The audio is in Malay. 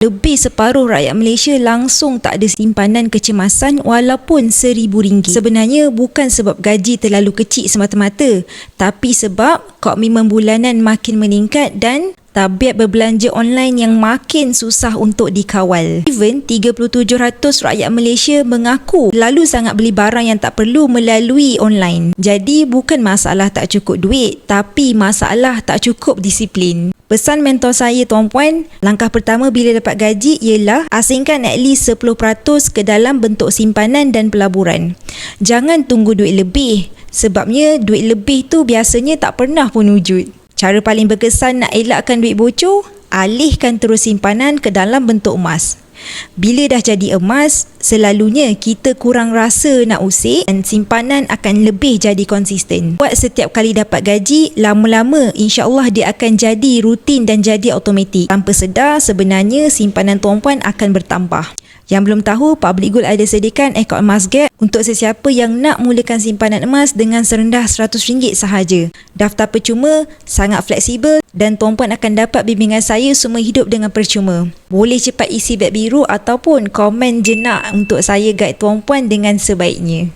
Lebih separuh rakyat Malaysia langsung tak ada simpanan kecemasan walaupun RM1,000. Sebenarnya bukan sebab gaji terlalu kecil semata-mata, tapi sebab komitmen bulanan makin meningkat dan tabiat berbelanja online yang makin susah untuk dikawal. Even 37% rakyat Malaysia mengaku lalu sangat beli barang yang tak perlu melalui online. Jadi bukan masalah tak cukup duit, tapi masalah tak cukup disiplin. Pesan mentor saya Tuan Puan, langkah pertama bila dapat gaji ialah asingkan at least 10% ke dalam bentuk simpanan dan pelaburan. Jangan tunggu duit lebih, sebabnya duit lebih tu biasanya tak pernah pun wujud. Cara paling berkesan nak elakkan duit bocor, alihkan terus simpanan ke dalam bentuk emas. Bila dah jadi emas, selalunya kita kurang rasa nak usik dan simpanan akan lebih jadi konsisten. Buat setiap kali dapat gaji, lama-lama insya-Allah dia akan jadi rutin dan jadi automatik. Tanpa sedar, sebenarnya simpanan Tuan Puan akan bertambah. Yang belum tahu, Public Gold ada sediakan akaun emas gap untuk sesiapa yang nak mulakan simpanan emas dengan serendah RM100 sahaja. Daftar percuma, sangat fleksibel dan Tuan Puan akan dapat bimbingan saya semua hidup dengan percuma. Boleh cepat isi beg biru ataupun komen jenak untuk saya guide Tuan Puan dengan sebaiknya.